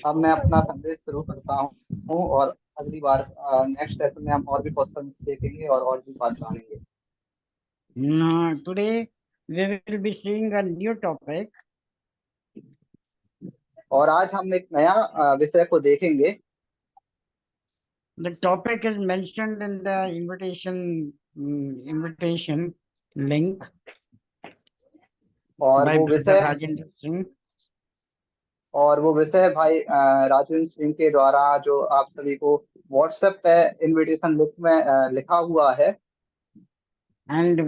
अब मैं अपना संदेश शुरू करता हूँ और अगली बार नेक्स्ट सेशन में हम और भी क्वेश्चंस देखेंगे और भी बात जानेंगे। Today we will be seeing a new topic. और आज हम एक नया विषय को देखेंगे। The topic is mentioned in the invitation link और by वो Brother विषय Rajendra Singh. भाई राजेंद्र सिंह के द्वारा जो आप सभी को व्हाट्सएप पे इनविटेशन लिंक में लिखा हुआ है। And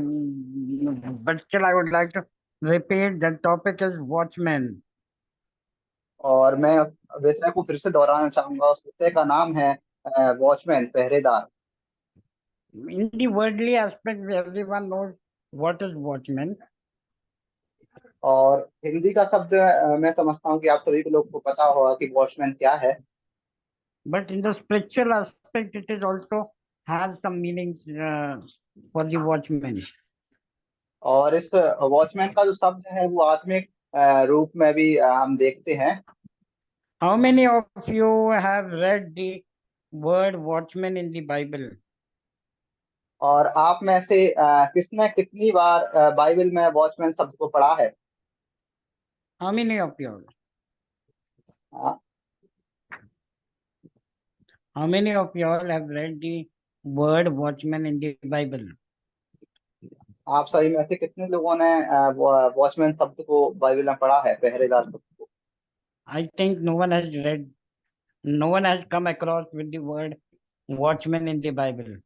but still, I would like to repeat the topic is Watchmen. और मैं उस विषय को फिर से दोहराना चाहूंगा। उस विषय का नाम है वॉचमैन, पहरेदार। In the worldly aspect, everyone knows what is Watchmen. और हिंदी का शब्द मैं समझता हूँ कि आप सभी को लोग को पता होगा कि वॉचमैन क्या है। But in the spiritual aspect, it is also has some meanings for the watchman. और इस वॉचमैन का जो शब्द है वो आत्मिक रूप में भी हम देखते हैं। How many of you have read the word watchman in the Bible? और आप में से किसने कितनी बार बाइबल में वॉचमैन शब्द को पढ़ा है? How many of you? Uh, How many of you all have read the word watchman in the Bible? आप सभी में से कितने लोगों ने वॉचमैन शब्द को बाइबल में पढ़ा है, पहरेदार शब्द को? I think no one has come across with the word watchman in the Bible.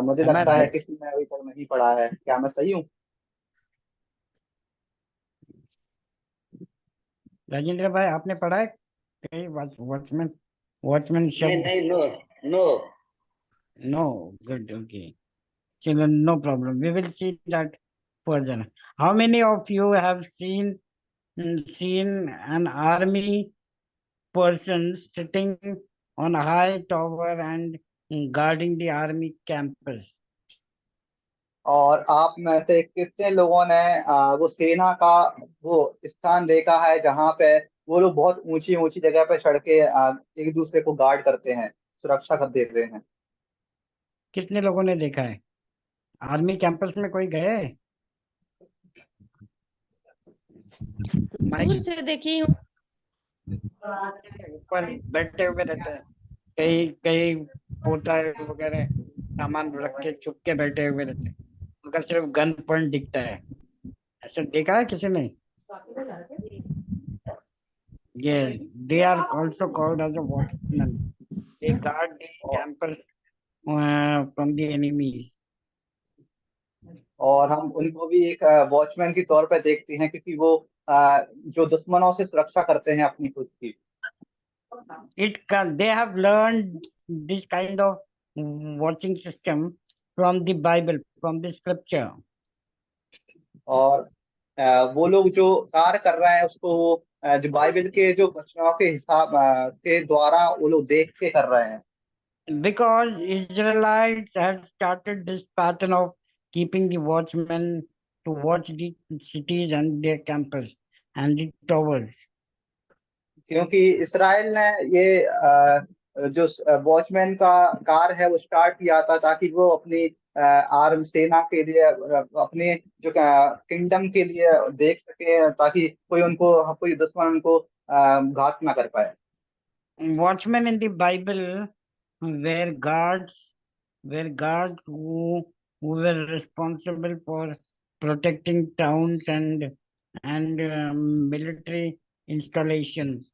मुझे Am I लगता है right? किसी ने अभी तक नहीं पढ़ा है। क्या मैं सही हूँ? राजेंद्र भाई आपने पढ़ा है कहीं वॉचमैन वॉचमैन नहीं शब्द? नहीं, no no. No, good, okay. Children, no problem. We will see that further. How many of you have seen an army person sitting on a high tower and guarding the army campus? और आप में से कितने लोगों ने वो सेना का वो स्थान देखा है जहाँ पे वो लोग बहुत ऊंची ऊंची जगह पे चढ़ के एक दूसरे को गार्ड करते हैं, सुरक्षा कर देते हैं? कितने लोगों ने देखा है? आर्मी कैंपस में कोई गए? दूर माइक से देखी हूँ। ऊपर बैठे हुए रहते हैं, कहीं कहीं पोता वगैरह सामान रख के छुप के बैठे हुए रहते हैं, उनका सिर्फ गन पॉइंट दिखता है। ऐसा देखा है किसी ने? ये they are also called as a watchman. They guard the और campus from the enemies. और हम उनको भी एक वॉचमैन के तौर पे देखते हैं क्योंकि वो जो दुश्मनों से सुरक्षा करते हैं अपनी खुद की। They have learned this kind of watching system from the Bible, from the scripture. और वो लोग जो कार्य कर रहे हैं उसको वो जो बाइबल के जो वचनों के हिसाब के द्वारा वो लोग देख के कर रहे हैं। Because Israelites had started this pattern of keeping the watchmen to watch the cities and their campus and the towers. क्योंकि इसराइल ने ये जो वॉचमैन का कार्य है वो स्टार्ट किया था ताकि वो अपनी आर्म सेना के लिए अपने जो किंगडम के लिए देख सके, ताकि कोई दुश्मन उनको घात ना कर पाए। Watchmen in the Bible were guards who were responsible for protecting towns and military installations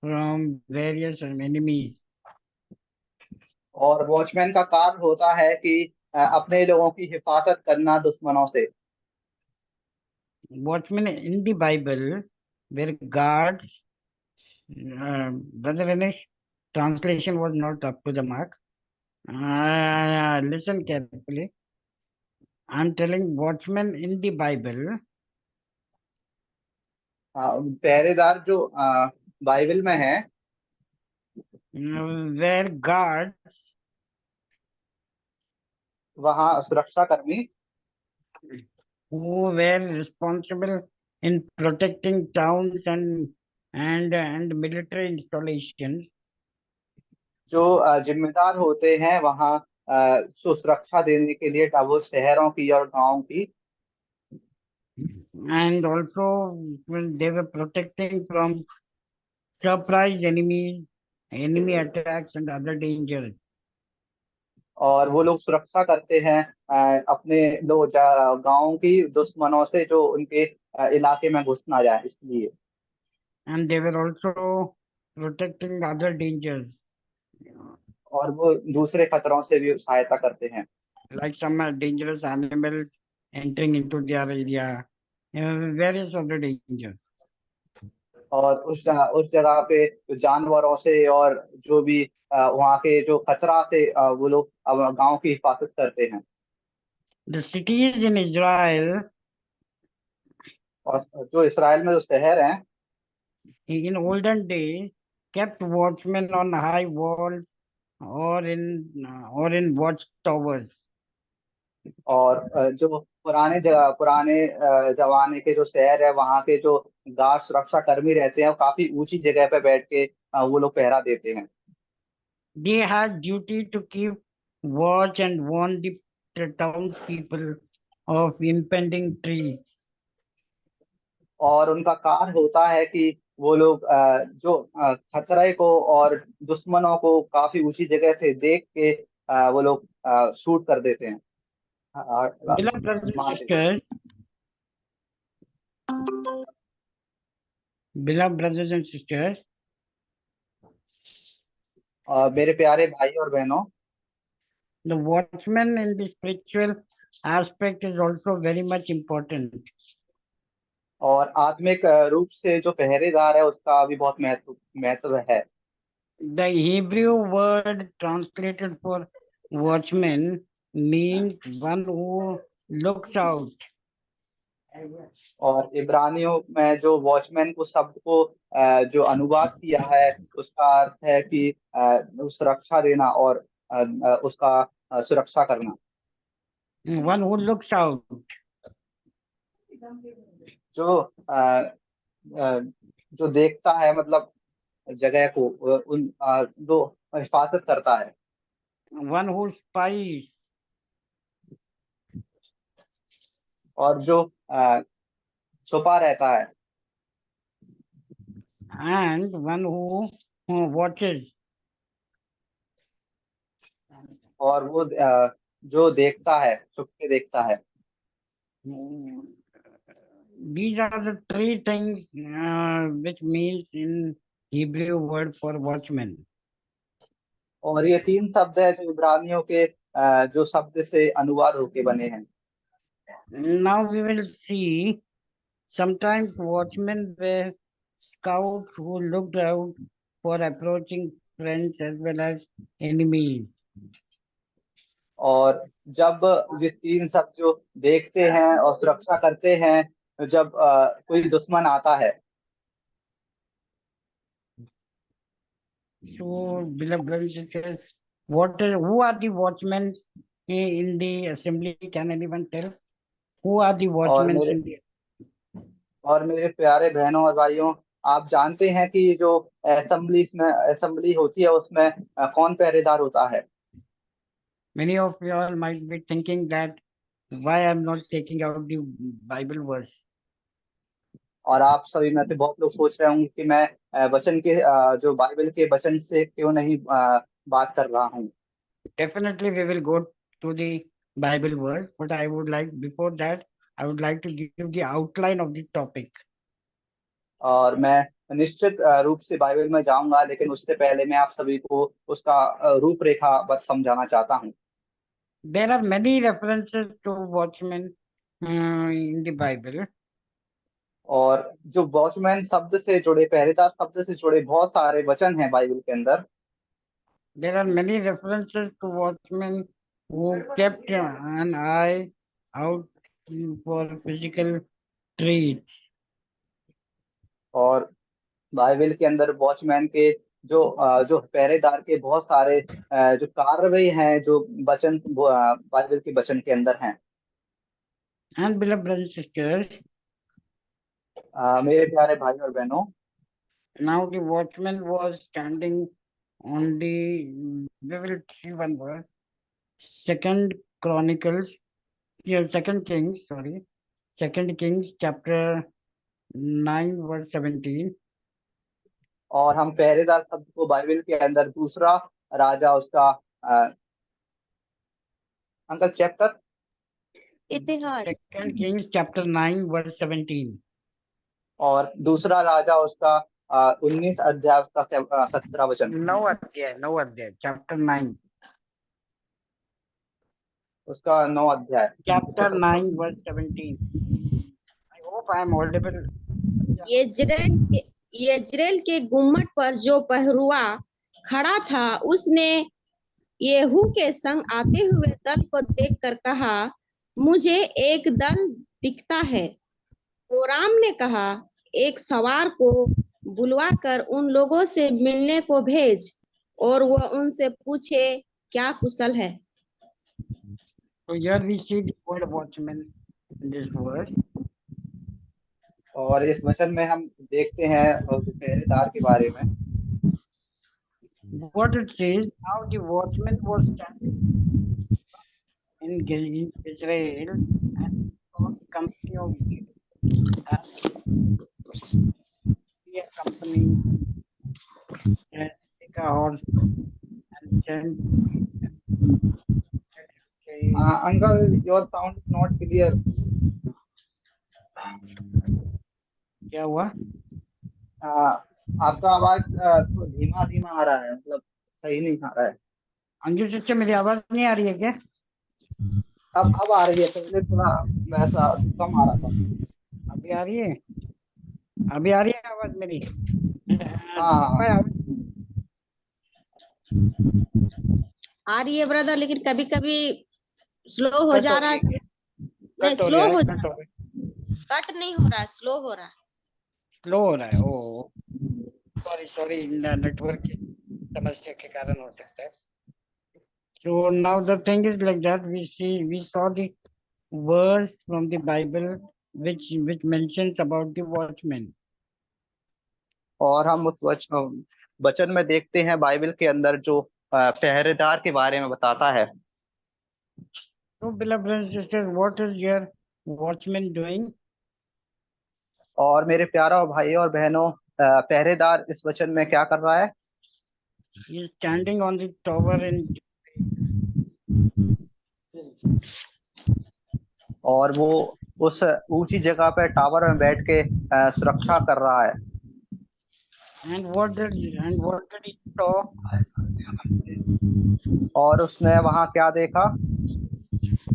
from various enemies. और वॉचमैन का कार्य होता है कि अपने लोगों की हिफाजत करना दुश्मनों से। Watchmen in the Bible were guards. Brother Ganesh, translation was not up to the mark. Listen carefully. I'm telling watchmen in the Bible पहरेदार जो बाइबल में है were guards वहाँ सुरक्षा कर्मी who were responsible in protecting towns and military installations. जो जिम्मेदार होते हैं वहाँ सुरक्षा देने के लिए वो शहरों की और गांवों की। And also when they were protecting from surprise enemies, enemy attacks and other dangers. और वो लोग सुरक्षा करते हैं अपने गांवों की दुश्मनों से जो उनके इलाके में घुस ना जाए इसलिए। And they were also protecting other dangers, और वो दूसरे खतरों से भी सहायता करते हैं। like some dangerous animals entering into their area, various other dangers. और उस जगह पे जो जानवरों से और जो भी वहाँ के जो खतरा से वो लोग गांव की हिफाजत करते हैं। The cities in Israel और जो इसराइल में जो शहर हैं in olden days kept watchmen on high walls or in watchtowers. और जो पुराने जमाने के जो शहर है वहाँ के जो गार्ड सुरक्षा कर्मी रहते हैं वो काफी ऊंची जगह पे बैठ के वो लोग पहरा देते हैं। They had duty to keep watch and warn the townspeople of impending trees. और उनका कार्य होता है कि वो लोग जो खतरे को और दुश्मनों को काफी ऊंची जगह से देख के वो लोग शूट कर देते हैं। Beloved brothers and मार देते हैं। sisters, beloved brothers and sisters, मेरे प्यारे भाई और बहनों, the watchman in the spiritual aspect is also very much important. और आत्मिक रूप से जो पहरेदार है उसका भी बहुत महत्व है। The Hebrew word translated for watchman means one who looks out. और इब्रानियों में जो वॉचमैन को शब्द को जो अनुवाद किया है उसका अर्थ है कि सुरक्षा देना और उसका सुरक्षा करना। One who looks out. जो अ, जो देखता है मतलब जगह को जो हिफाजत करता है। One who spies. और जो छुपा रहता है। And one who watches. और वो जो देखता है छुप के देखता है। These are the three things which means in Hebrew word for watchman. और ये तीन शब्द है जो इब्रानियों के जो शब्द से अनुवाद होके बने हैं। Now we will see sometimes watchmen were scouts who looked out for approaching friends as well as enemies. और जब ये तीन शब्द जो देखते हैं और सुरक्षा करते हैं जब कोई दुश्मन आता है। So, beloved brothers and sisters, who are the watchmen in the assembly? Can anyone tell? Who are the और watchmen मेरे in the? और मेरे प्यारे बहनों और भाइयों, आप जानते हैं कि जो असेंबली होती है उसमें कौन पहरेदार होता है। Many of you all might be thinking that why I'm not taking out the Bible verse. और आप सभी में से बहुत लोग सोच रहे होंगे कि मैं वचन के जो बाइबल के वचन से क्यों नहीं बात कर रहा हूँ। Definitely, we will go to the Bible verse, but I would like, before that, I would like to give the outline of the topic. और मैं निश्चित रूप से बाइबल में जाऊंगा, लेकिन उससे पहले मैं आप सभी को उसका रूपरेखा बस समझाना चाहता हूँ। There are many references to watchmen in the Bible. और जो वॉचमैन शब्द से जुड़े, पहरेदार शब्द से जुड़े बहुत सारे वचन हैं बाइबल के अंदर। There are many references to watchmen who kept an eye out for physical threats. और बाइबल के अंदर वॉचमैन के जो पहरेदार के बहुत सारे जो कार्रवाई हैं जो वचन बाइबल के वचन के अंदर हैं। And beloved brothers and sisters, मेरे प्यारे भाई और बहनों, Now the watchman was standing on the. We will see one word. Second Chronicles. Yeah, Second Kings. Sorry. Second Kings chapter 9 verse 17. और हम पहरेदार शब्द को बाइबल के अंदर दूसरा राजा उसका अंकल चैप्टर इतिहास। Second Kings chapter 9 verse 17. और दूसरा राजा उसका 19 अध्याय उसका 17 वचन। 9 अध्याय चैप्टर 9 उसका 9 अध्याय chapter 9 verse 17. I hope I am audible. Jezreel के गुम्मट पर जो पहरुआ खड़ा था उसने येहू के संग आते हुए दल को देखकर कहा, मुझे एक दल दिखता है। योराम ने कहा, एक सवार को बुलवाकर उन लोगों से मिलने को भेज और वह उनसे पूछे क्या कुशल है। So here we see the word watchman in this verse. और इस वचन में हम देखते हैं पहरेदार के बारे में। What it says, now the watchman was standing in Israel and saw the company of a company and take a horse and send. Uncle your sound is not clear. क्या हुआ? आपका आवाज धीमा धीमा आ रहा है, मतलब सही नहीं आ रहा है। अंजू चाचा मेरी आवाज नहीं आ रही है क्या? अब आ रही है, पहले थोड़ा वैसा कम आ रहा था। अभी आ रही है? अभी आ रही है आवाज मेरी? हाँ आ रही है ब्रदर, लेकिन कभी कभी स्लो हो कट जा हो रहा रही है। है? नहीं, कट हो स्लो रहा है? हो कट हो रहा है? कट नहीं हो रहा है, स्लो हो रहा है। स्लो हो रहा है? ओ सॉरी नेटवर्क की समस्या के कारण हो सकता है। So now the thing is like that we saw the verse from the Bible which mentions about the watchman. और हम उस वचन में देखते हैं बाइबल के अंदर जो पहरेदार के बारे में बताता है। So beloved brothers and sisters, what is your watchman doing? और मेरे प्यारा भाई और बहनों, पहरेदार इस वचन में क्या कर रहा है? He is standing on the tower in और वो उस ऊंची जगह पे टावर में बैठ के सुरक्षा कर रहा है। and what did he saw? और उसने वहां क्या देखा?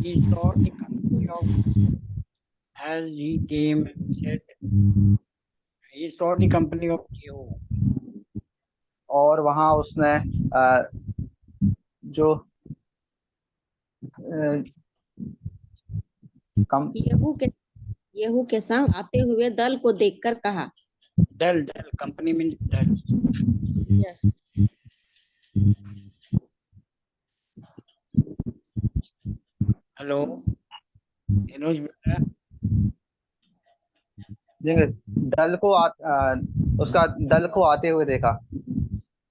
He saw the company of as he came and said he saw the company of Jehu. और वहां उसने जो येहू के संग आते हुए दल को देखकर कहा। Dal company means dal. Yes. Hello, Enoj बेटा। दल को उसका दल को आते हुए देखा।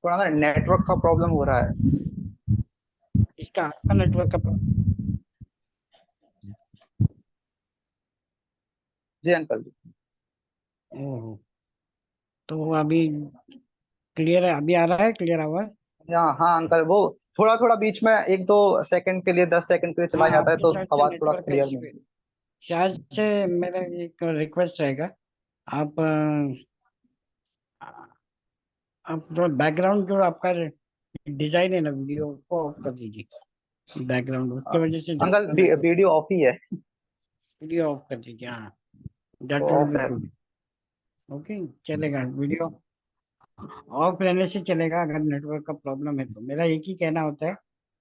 थोड़ा ना नेटवर्क का प्रॉब्लम हो रहा है। इसका आपका नेटवर्क का प्रॉब्लम? जी अंकल। ओह, तो अभी क्लियर है? अभी आ रहा है क्लियर आवाज? हाँ अंकल, वो थोड़ा थोड़ा बीच में 1-2 सेकंड के लिए 10 सेकंड के लिए चला हाँ, जाता है, आपके तो साइड से आवाज थोड़ा नेटवर्क का क्लियर इश्यू है। नहीं। शायद से मेरा एक रिक्वेस्ट रहेगा, आप तो बैकग्राउंड जो आपका डिजाइन है ना वीडियो को ऑफ कर दीजिए। बैकग्राउंड उसके वजह से अंकल वीडियो ऑफ ही है। वीडियो ऑफ कर दीजिए। हाँ, दैट तो विल ऑफ बी है। गुड। ओके, चलेगा, वीडियो ऑफ रहने से चलेगा अगर नेटवर्क का प्रॉब्लम है तो। मेरा एक ही कहना होता है,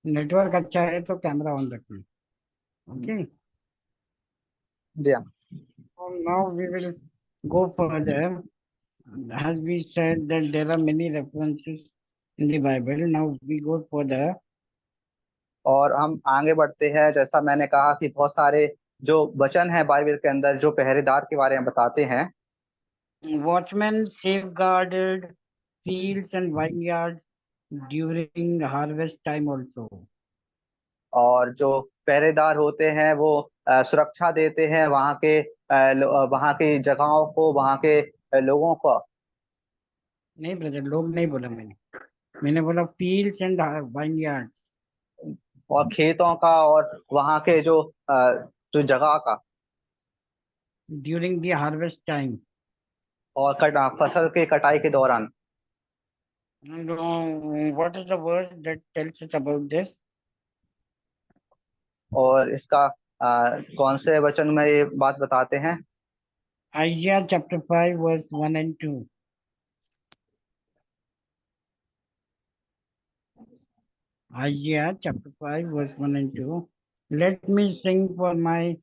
नेटवर्क अच्छा है तो कैमरा ऑन रखना। ओके, जी हाँ। Now we will go further. As we said that there are many references in the Bible. Now we go further. और हम आगे बढ़ते हैं। जैसा मैंने कहा कि बहुत सारे जो वचन है बाइबल के अंदर जो पहरेदार के बारे में बताते हैं। Watchmen safeguarded fields and vineyards during harvest time also. और जो पहरेदार होते हैं वो सुरक्षा देते हैं वहाँ की जगहों को, वहाँ के लोगों को। नहीं ब्रदर, लोग नहीं बोला मैंने बोला fields and vineyards और खेतों का और वहाँ के जो जगह का, during the harvest time. और फसल के कटाई के दौरान। And what is the verse that tells us about this? और इसका कौन से वचन में ये बात बताते हैं? Isaiah chapter 5 verse 1 and 2. Isaiah chapter 5 verse 1 and 2. Let me sing for my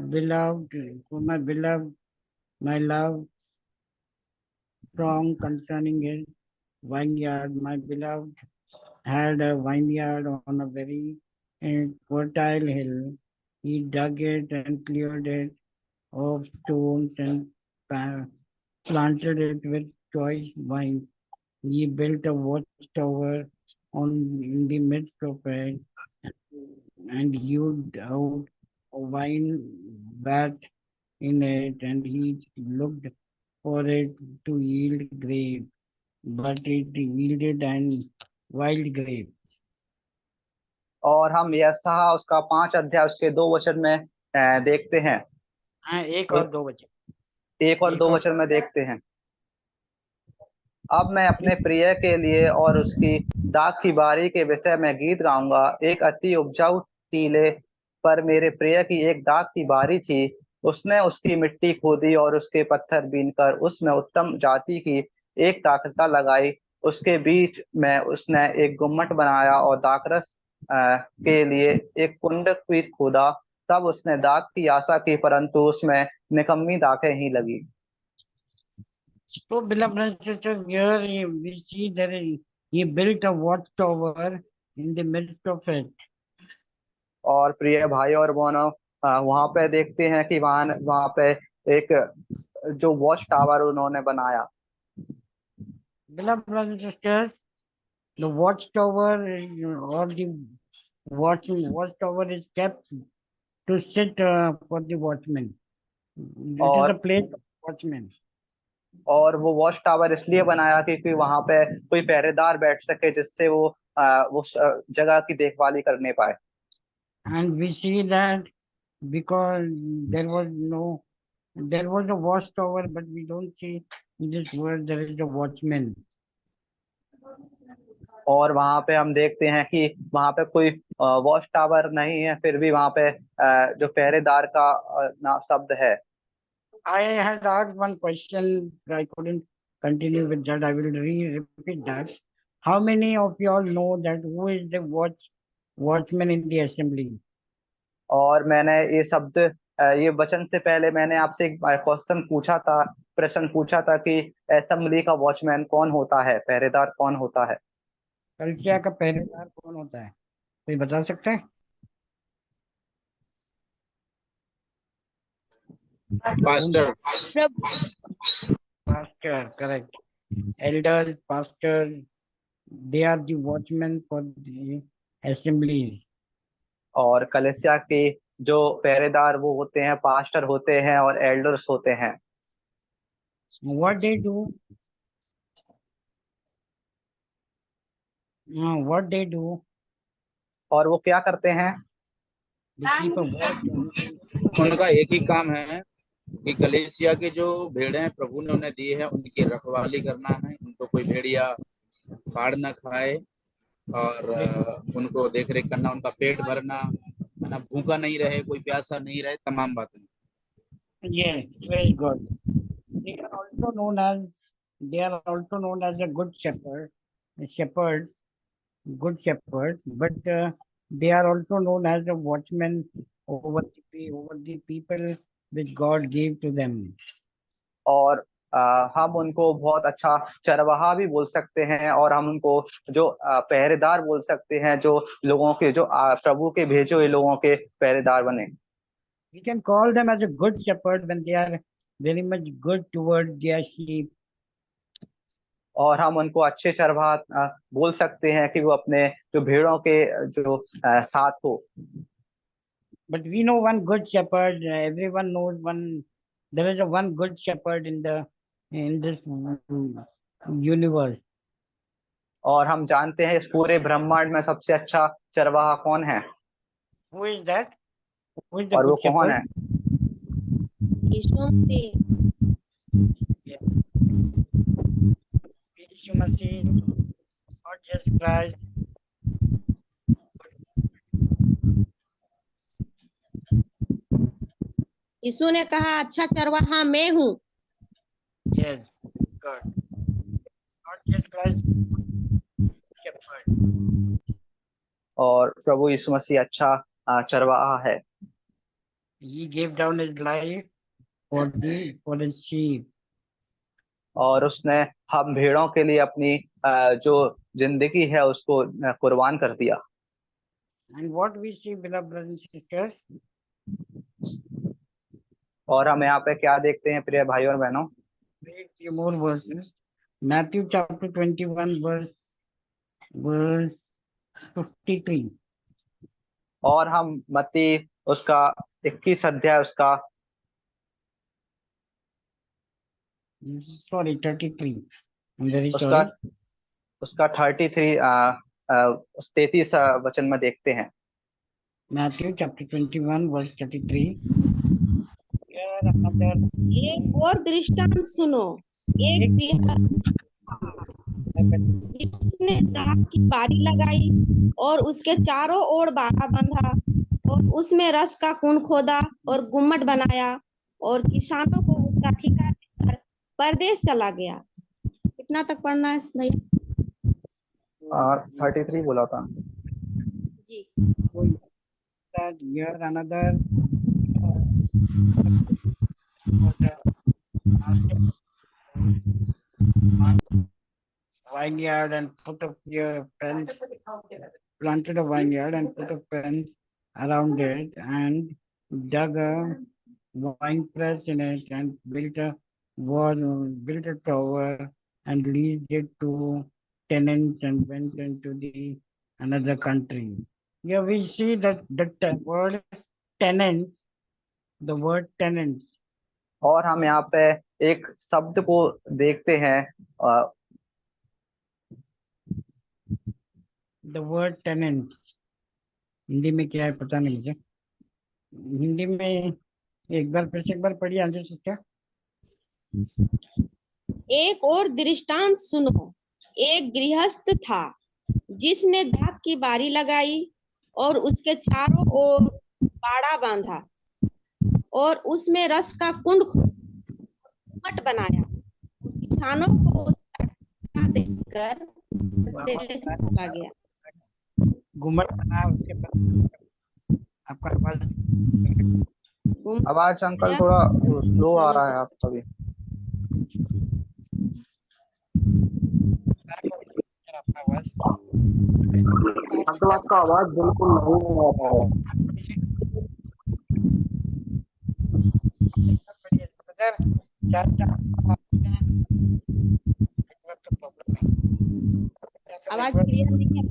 beloved, my love song concerning his vineyard. My beloved had a vineyard on a very fertile hill. He dug it and cleared it of stones and planted it with choice vines. He built a watchtower in the midst of it and hewed out a wine vat in it, and he looked for it to yield grapes, but it yielded and wild grapes. और हम यशायाह उसका 5 अध्याय उसके 2 वचन में देखते हैं। हाँ, एक और दो वचन। 1 और 2 वचन में देखते हैं। अब मैं अपने प्रिय के लिए और उसकी दाख की बारी के विषय में गीत गाऊंगा। एक अति उपजाऊ टीले पर मेरे प्रिय की एक दाख की बारी थी। उसने उसकी मिट्टी खोदी और उसके पत्थर बीनकर उसमें उत्तम जाति की एक दाखलता लगाई। उसके बीच में उसने एक गुम्मट बनाया और दाखरस के लिए एक कुंड भी खोदा। तब उसने दाख की आशा की, परंतु उसमें निकम्मी दाखें ही लगी। So, beloved brothers and sisters, here we see that he built a watchtower in the midst of it. और प्रिय भाई और बहनों, वहां पे देखते हैं कि वहां पे एक जो वॉच टावर उन्होंने बनाया। Beloved brothers and sisters, the watchtower or the watchtower is kept to sit for the watchman. It is a और place of watchman. और वो वॉच टावर इसलिए बनाया क्योंकि वहां पे कोई पहरेदार बैठ सके, जिससे वो उस जगह की देखभाली करने पाए। And we see that because there was a watchtower, but we don't see in this world there is a watchman. और वहां पे हम देखते हैं कि वहां पे कोई वॉच टावर नहीं है, फिर भी वहां पे जो पहरेदार का शब्द है। I had asked one question, I couldn't continue with that. I will repeat that. How many of you all know that who is the watchman in the assembly? और मैंने ये वचन से पहले मैंने आपसे एक प्रश्न पूछा था कि असेंबली का वॉचमैन कौन होता है, पहरेदार कौन होता है? कलीसिया का पहरेदार कौन होता है? कोई बता सकता है? Pastor. Pastor, correct. Elders, pastors, they are the watchmen for the assemblies. और कलीसिया के जो पहरेदार वो होते हैं, पास्टर होते हैं और एल्डर्स होते हैं। What they do? What they do? और वो क्या करते हैं? They keep a watch on. उनका एक ही काम है कि कलीसिया की जो भेड़ें प्रभु ने उन्हें दी है उनकी रखवाली करना है। उनको कोई भेड़िया फाड़ न खाए और उनको देख रेख करना, उनका पेट भरना, है ना, भूखा नहीं रहे, कोई प्यासा नहीं रहे, तमाम बातें। Yes, very good. They are also known as a good good shepherds, but they are also known as a watchmen over the people which God gave to them. और हम उनको बहुत अच्छा चरवाहा भी बोल सकते हैं, और हम उनको जो पहरेदार बोल सकते हैं, जो लोगों के जो प्रभु के भेजे हुए लोगों के पहरेदार बने। We can call them as a good shepherd when they are very much good toward their sheep. और हम उनको अच्छे चरवाहा बोल सकते हैं कि वो अपने जो भेड़ों के जो साथ हो। But we know one good shepherd. Everyone knows one. There is a one good shepherd in this universe. और हम जानते हैं इस पूरे ब्रह्मांड में सबसे अच्छा चरवाहा कौन है, Who is that? Who is the और वो good कौन shepherd? है? यीशु मसीह। यीशु मसीह और Jesus Christ. यीशु ने कहा अच्छा चरवाहा मैं हूँ। Yes, good. Not Jesus Christ. Shepherd. और प्रभु यीशु मसीह अच्छा चरवाहा है। He gave down his life for his sheep. और उसने हम भेड़ों के लिए अपनी जो जिंदगी है उसको कुर्बान कर दिया। And what we see, beloved brothers and sisters, और हम यहाँ पे क्या देखते हैं प्रिय भाइयों और बहनों? read few more verses. Matthew chapter 21 verse 53. और हम मत्ती उसका 21 अध्याय उसका Sorry, 33. I'm very उसका sorry. उसका 33 वचन में देखते हैं। Matthew chapter 21 verse 33. Here another एक और दृष्टांत सुनो। एक गृहस्थ जिसने दाख की बारी लगाई और उसके चारों ओर बाड़ा बांधा और उसमें रस का कुंड खोदा और गुम्मट बनाया और किसानों को उसका ठेका देकर परदेश चला गया। कितना तक पढ़ना है भैया? 33 बोला था जी। that here another vineyard and put up your fence, planted a vineyard and put a fence around it and dug a wine press in it and built a tower and leased it to tenants and went into the another country. Here we see that the word tenants, the word tenants. और हम यहाँ पे एक शब्द को देखते हैं The word tenants. Hindi में क्या है पता नहीं मुझे। हिंदी में एक बार फिर से एक बार पढ़िए आंसर से क्या? एक और दृष्टांत सुनो। एक गृहस्थ था जिसने दाख की बारी लगाई और उसके चारों ओर बाड़ा बांधा और उसमें रस का कुंड गुम्मट बनाया। किसानों को उसका ठेका देकर परदेश चला गया। गुम्मट बना उसके बाद आपका आवाज अंकल थोड़ा स्लो आ रहा है आपका भी। अंकल आपका आवाज बिल्कुल नहीं आ रहा है। आवाज क्लियर नहीं है।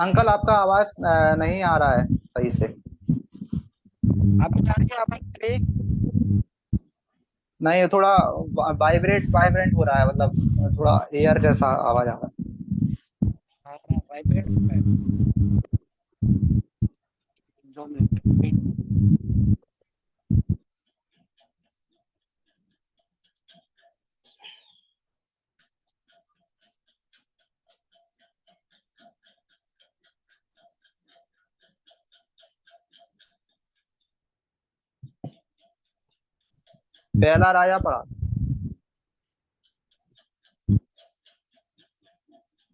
अंकल आपका आवाज नहीं आ रहा है सही से। नहीं, थोड़ा वाइब्रेंट हो रहा है, मतलब थोड़ा एयर जैसा आवाज आ रहा है। पहला राजा पढ़ा,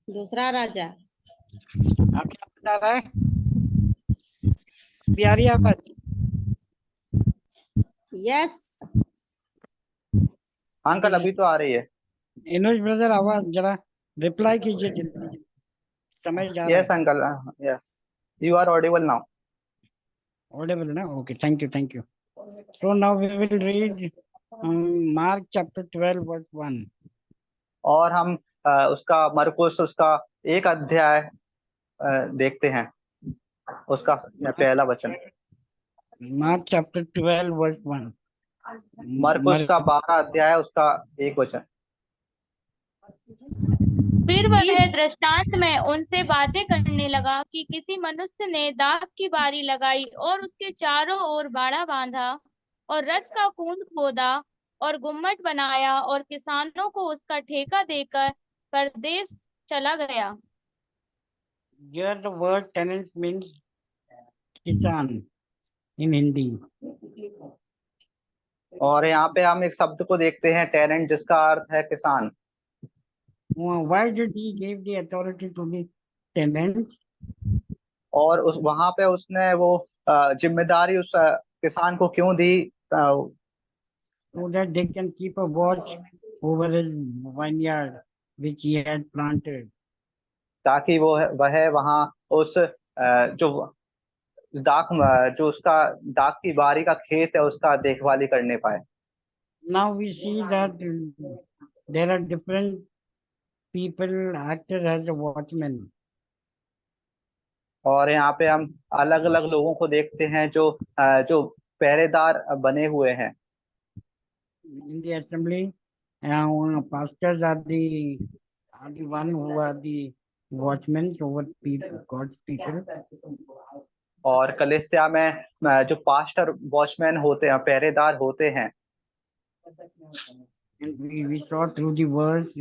दूसरा राजा। आप क्या बता रहा है? प्यारी आवाज। यस अंकल अभी तो आ रही है। इनोज ब्रदर आवाज जरा रिप्लाई कीजिए जल्दी, समय जा रहा yes uncle, yes. You are audible now. Audible now? Okay, thank you, thank you. So now we will read Mark chapter 12 verse 1. और हम उसका मरकुस उसका 1 अध्याय देखते हैं, उसका पहला वचन। Mark chapter 12 verse 1. मरकुस का 12 अध्याय उसका 1 वचन। फिर वह दृष्टांत में उनसे बातें करने लगा कि किसी मनुष्य ने दाख की बारी लगाई और उसके चारों ओर बाड़ा बांधा और रस का कुंड खोदा और गुम्मट बनाया और किसानों को उसका ठेका देकर परदेश चला गया। Here the word tenants means kisan in Hindi. और यहाँ पे हम एक शब्द को देखते हैं टेनेंट, जिसका अर्थ है किसान। Why did he give the authority to the tenants? और उस वहां पे उसने वो जिम्मेदारी उस किसान को क्यों दी? So that they can keep a watch over his vineyard which he had planted. ताकि वह वहां उस जो उसका दाख की बारी का खेत है उसका देखभाली करने पाए। Now we see that there are different people acted as a watchman. और यहाँ पे हम अलग अलग लोगों को देखते हैं जो पहरेदार बने हुए हैं। In the assembly, pastors are the one who are the watchmen over people, God's people. और कलीसिया में जो पास्टर वॉचमैन होते हैं, पहरेदार होते हैं। And we saw through the verse,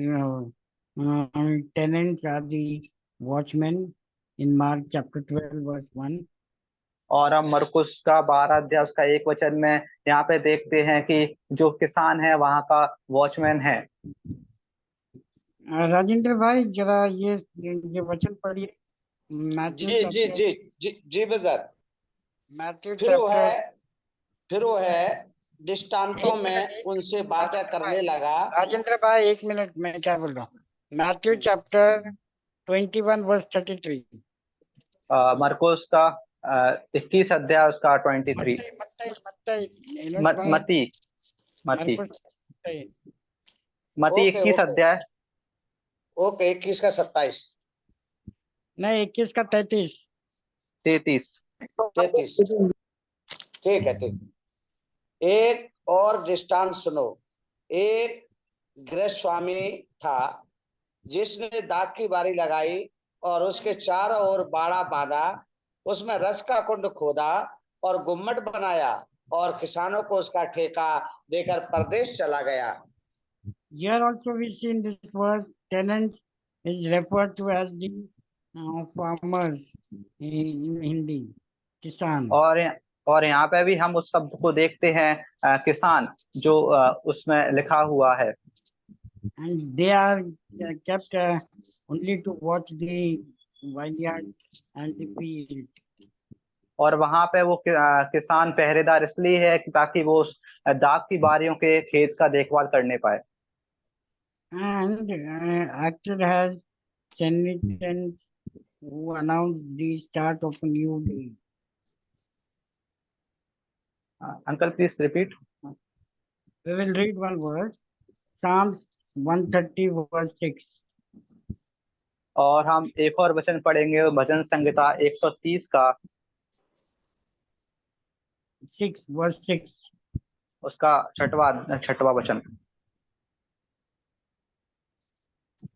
tenants are the watchmen in Mark chapter 12 verse 1. और हम मरकुस का 12 अध्याय उसका 1 वचन में यहाँ पे देखते हैं कि जो किसान है वहां का वॉचमैन है। राजेंद्र भाई जरा ये वचन पढ़िए। जी ब्रदर। मैथ्यू फिर वो है दृष्टांतों में उनसे बातें करने लगा। राजेंद्र भाई 1 मिनट, मैं क्या बोल रहा हूँ। Matthew chapter 21 verse 33। मरकुस का 21 अध्याय उसका 23। मती 21 अध्याय। ओके, 21 का 27 नहीं, 21 का 33। ठीक है। एक और दृष्टांत सुनो। एक गृह स्वामी था जिसने दाख की बारी लगाई और उसके चारों ओर बाड़ा बांधा, उसमें रस का कुंड खोदा और गुम्मट बनाया और किसानों को उसका ठेका देकर परदेश चला गया। Here also we see in this verse, tenants is referred to as the farmers in Hindi, किसान। और यहाँ पे भी हम उस शब्द को देखते हैं किसान, जो उसमें लिखा हुआ है। And they are kept only to watch the vineyard and the field. और वहां पे वो किसान पहरेदार इसलिए है कि ताकि वो उस दाख की बारियों के खेत का देखभाल करने पाए। And actor has sentenced who announced the start of a new day. Uncle, please repeat. We will read one verse, Psalms 130 verse 6. और हम एक और वचन पढ़ेंगे, भजन संहिता 130 का 6 verse 6. उसका छठवा वचन।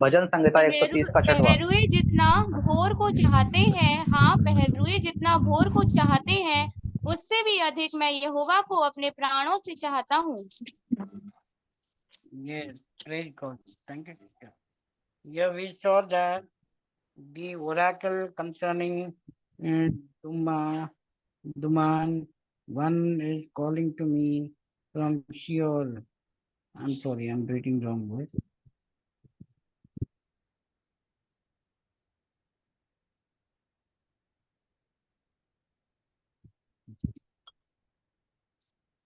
भजन संहिता 130 का 6वां। पहरुए जितना भोर को चाहते हैं, हाँ पहरुए जितना भोर को चाहते हैं, उससे भी अधिक मैं यहोवा को अपने प्राणों से चाहता हूँ। Yes, praise God. Thank you, sister. Here we saw that the oracle concerning Duman, one is calling to me from Sheol. I'm sorry, I'm reading wrong word.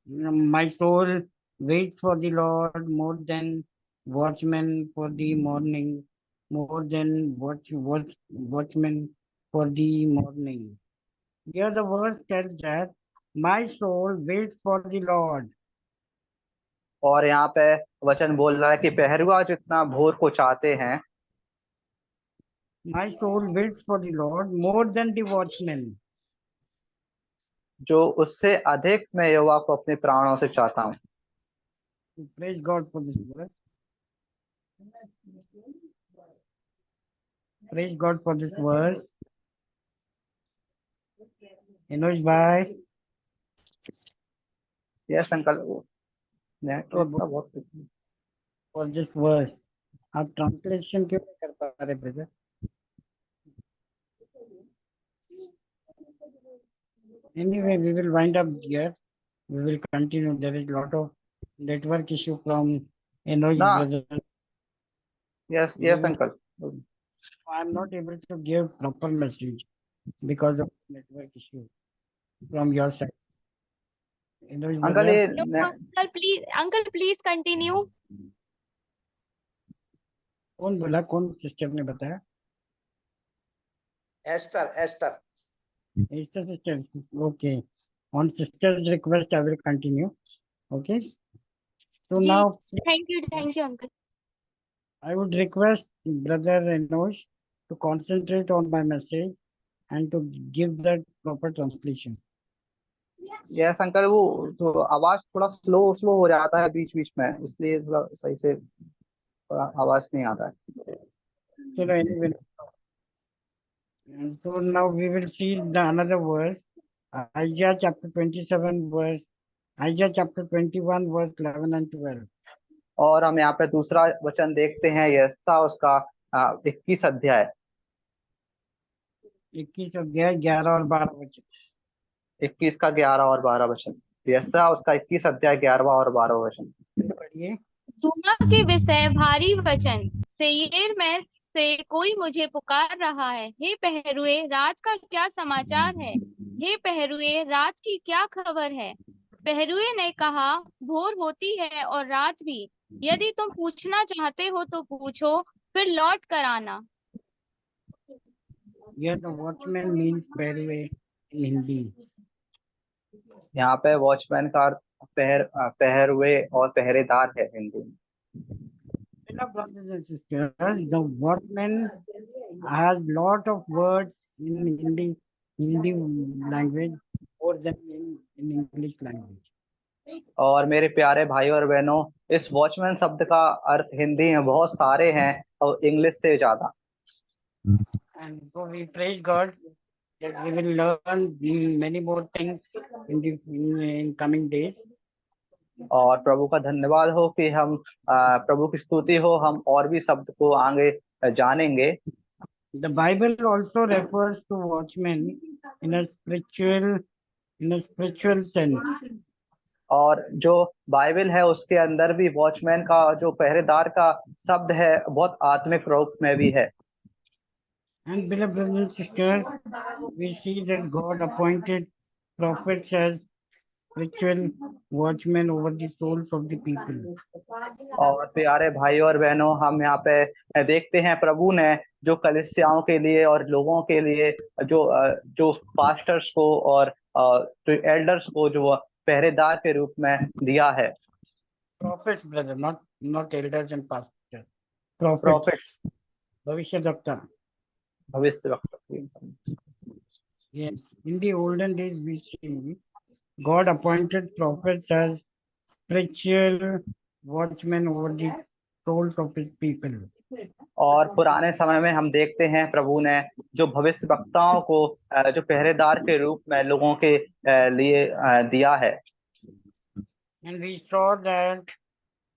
My soul waits for the Lord more than watchmen for the morning, more than watchmen for the morning. Here the verse tells that my soul waits for the Lord. और यहाँ पे वचन बोल रहा है कि पहरुआ जितना भोर को चाहते हैं, My soul waits for the Lord more than the watchman. जो उससे अधिक मैं यहोवा को अपने प्राणों से चाहता हूँ। Praise God for this verse. Praise God for this verse. Enosh bhai, yes uncle, network का बहुत for this verse. आप ट्रांसलेशन क्यों नहीं कर पा रहे brother? Anyway, we will wind up here. We will continue. There is a lot of network issue from Enosh ना, brother. Yes yes uncle, I am not able to give proper message because of network issue from your side. Enosh uncle brother, ये No, uncle, please continue. कौन बोला? कौन sister ने बताया? Esther Esther Sister, okay. On sister's request, I will continue. Okay. So जी, now thank you, uncle. I would request brother Enosh to concentrate on my message and to give that proper translation. Yes uncle, वो तो आवाज थोड़ा slow slow हो जाता है बीच बीच में, इसलिए थोड़ा सही से थोड़ा आवाज नहीं आ रहा है। So anyway, and so now we will see another verse, Isaiah chapter 27 verse, Isaiah chapter 21 verse 11 and 12. और हम यहाँ पे दूसरा वचन देखते हैं, यशायाह उसका 21 अध्याय, 21 अध्याय 11 और 12 वचन 21 का 11 और 12 वचन। यशायाह उसका 21 अध्याय 11वां और 12वां वचन पढ़िए। दूमा के विषय भारी वचन, सेईर में से कोई मुझे पुकार रहा है, हे पहरुए राज का क्या समाचार है, हे पहरुए राज की क्या खबर है। पहरुए ने कहा, भोर होती है और रात भी, यदि तुम पूछना चाहते हो तो पूछो, फिर लौट कर आना। Here the watchman means pehruए in Hindi. यहाँ पे वॉचमैन का अर्थ पहरुए और पहरेदार है हिंदी में। Hello, brothers and sisters. The watchman has lot of words in Hindi language more than in English language. और मेरे प्यारे भाई और बहनों, इस वॉचमैन शब्द का अर्थ हिंदी में बहुत सारे हैं और इंग्लिश से ज्यादा। And so we praise God that we will learn many more things in coming days. और प्रभु का धन्यवाद हो कि हम प्रभु की स्तुति हो, हम और भी शब्द को आगे जानेंगे। The Bible also refers to watchmen in a spiritual sense. और जो बाइबल है उसके अंदर भी वॉचमैन का जो पहरेदार का शब्द है बहुत आत्मिक रूप में भी है। And beloved brothers and sisters, we see that God appointed prophets as spiritual watchmen over the souls of the people. और प्यारे भाई और बहनों, हम यहाँ पे देखते हैं प्रभु ने जो कलीसियाओं के लिए और लोगों के लिए जो पास्टर्स को और जो एल्डर्स को जो पहरेदार के रूप में दिया है। Prophets, brother, not elders and pastors. Prophets, भविष्यद्वक्ता. भविष्यवक्ता। Yes, in the olden days we see God appointed prophets as spiritual watchmen over the souls of his people. और पुराने समय में हम देखते हैं प्रभु ने जो भविष्यवक्ताओं को जो पहरेदार के रूप में लोगों के लिए दिया है। And we saw that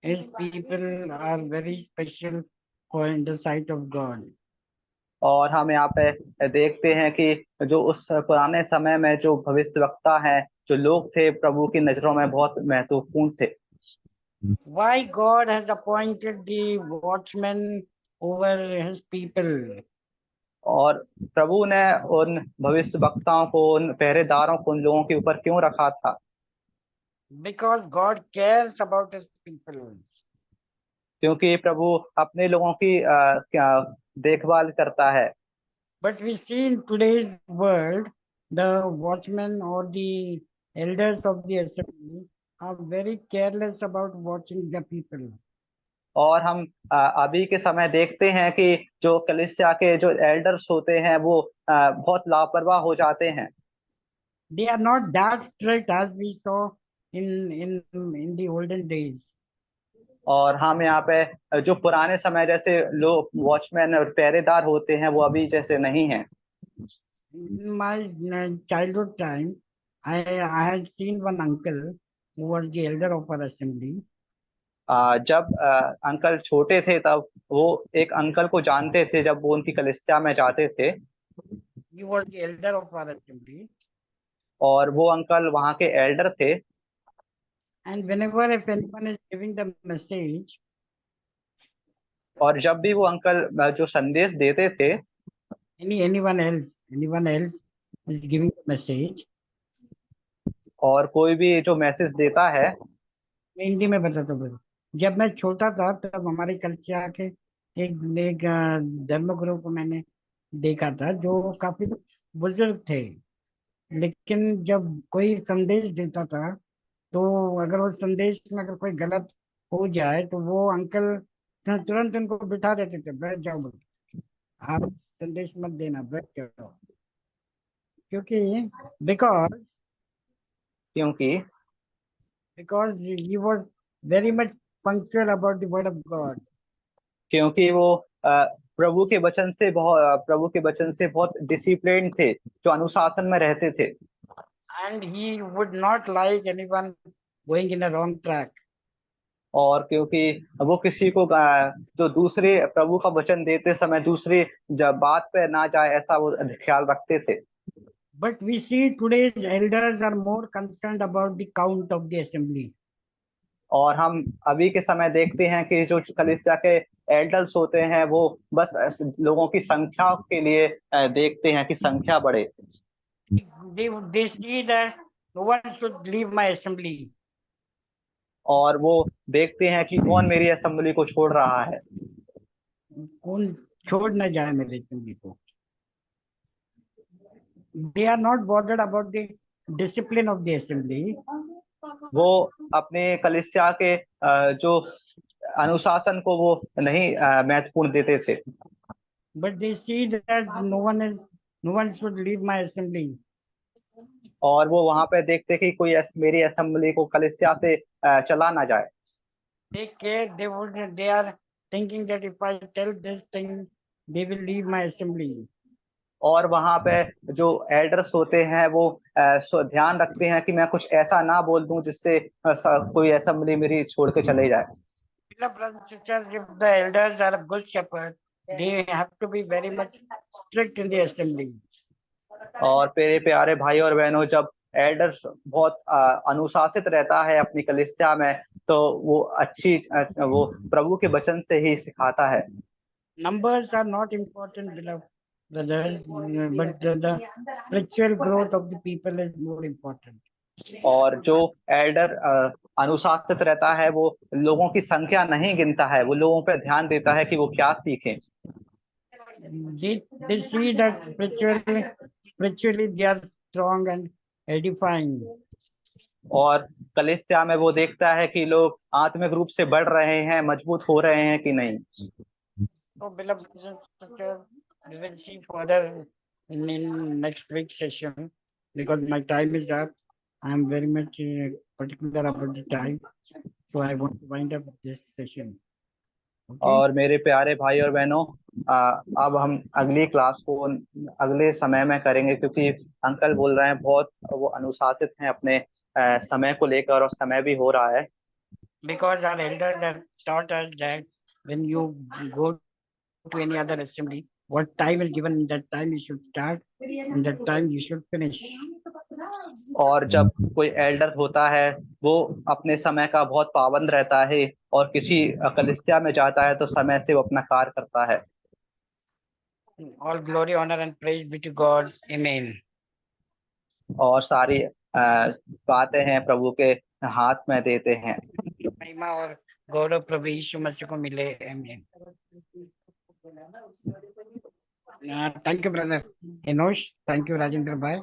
his people are very special for in the sight of God. और हम यहाँ पे देखते हैं कि जो उस पुराने समय में जो भविष्यवक्ता हैं, जो लोग थे, प्रभु की नजरों में बहुत महत्वपूर्ण थे। Why God has appointed the watchmen over his people? और प्रभु ने उन भविष्यवक्ताओं को, उन पहरेदारों को उन लोगों के ऊपर क्यों रखा था? Because God cares about his people. क्योंकि प्रभु अपने लोगों की क्या देखभाल करता है। But we see in today's world the watchmen or the elders of the assembly are very careless about watching the people. और हम अभी के समय देखते हैं कि जो कलीसिया के जो एल्डर्स होते हैं वो बहुत लापरवाह हो जाते हैं। They are not that strict as we saw in the olden days. और हम यहाँ पे जो पुराने समय जैसे लोग वॉचमैन और पहरेदार होते हैं वो अभी जैसे नहीं हैं। In my childhood time, I had seen one uncle who was the elder of our assembly. जब अंकल छोटे थे तब वो एक अंकल को जानते थे जब वो उनकी कलीसिया में जाते थे। He was the elder of our assembly. और वो अंकल वहाँ के एल्डर थे। And whenever if anyone is giving the message, और जब भी वो अंकल जो संदेश देते थे, anyone else is giving the message, और कोई भी जो मैसेज देता है, मैं हिंदी में बताता हूँ। जब मैं छोटा था तब हमारे कल्चर के एक धर्म गुरु को मैंने देखा था जो काफी बुजुर्ग थे, लेकिन जब कोई संदेश देता था तो अगर वो संदेश में अगर कोई गलत हो जाए तो वो अंकल तुरंत उनको बिठा देते थे, बैठ जाओ बोल, आप संदेश मत देना, बैठ जाओ। क्योंकि because he was very much punctual about the word of God. क्योंकि वो प्रभु के वचन से बहुत डिसिप्लिन थे, जो अनुशासन में रहते थे। And he would not like anyone going in a wrong track. और क्योंकि वो किसी को जो दूसरे प्रभु का वचन देते समय दूसरी बात पे ना जाए, ऐसा वो ख्याल रखते थे। But we see today's elders are more concerned about the count of the assembly. और हम अभी के समय देखते हैं कि जो कलीसिया के एल्डर्स होते हैं वो बस लोगों की संख्या के लिए देखते हैं कि संख्या बढ़े। They see that no one should leave my assembly. और वो देखते हैं कि कौन मेरी असेंबली को छोड़ रहा है, कौन छोड़ न जाए मेरी असेंबली को। They are not bothered about the discipline of the assembly. वो अपने कलीसिया के जो अनुशासन को वो नहीं महत्वपूर्ण देते थे। But they see that no one should leave my assembly. और वो वहां पे देखते कि कोई मेरी असेंबली को कलीसिया से चला ना जाए। They are thinking that if I tell this thing, they will leave my assembly. और वहां पे जो एल्डर्स होते हैं वो ध्यान रखते हैं कि मैं कुछ ऐसा ना बोल दूं जिससे कोई असेंबली मेरी छोड़ के चले जाए। Brothers and sisters, if the elders are a good shepherd, they have to be very much strict in the assembly. और मेरे प्यारे भाई और बहनों, जब एल्डर्स बहुत अनुशासित रहता है अपनी कलीसिया में, तो वो वो प्रभु के वचन से ही सिखाता है। Numbers are not important, beloved brothers, but the spiritual growth of the people is more important. और जो एल्डर अनुशासित रहता है वो लोगों की संख्या नहीं गिनता है, वो लोगों पे ध्यान देता है कि वो क्या सीखें। They see that spiritually they are strong and edifying. और कलीसिया में वो देखता है कि लोग आत्मिक रूप से बढ़ रहे हैं, मजबूत हो रहे हैं कि नहीं। So, beloved sisters, we will see further in next week's session because my time is up. I am very much particular about the time, so I want to wind up this session. Okay? और मेरे प्यारे भाई और बहनों, अब हम अगली class को अगले समय में करेंगे, क्योंकि अंकल बोल रहे हैं बहुत वो अनुशासित हैं अपने समय को लेकर, और समय भी हो रहा है। Because our elders have taught us that when you go to any other assembly, what time is given, that time you should start and that time you should finish. और जब कोई एल्डर होता है वो अपने समय का बहुत पाबंद रहता है, और किसी कलीसिया में जाता है तो समय से वो अपना कार्य करता है। All glory, honor and praise be to God. Amen. और सारी बातें हैं प्रभु के हाथ में देते हैं। महिमा और गौरव प्रभु यीशु मसीह को मिले। Amen. Thank you, brother Enosh. Thank you, Rajendra Bhai.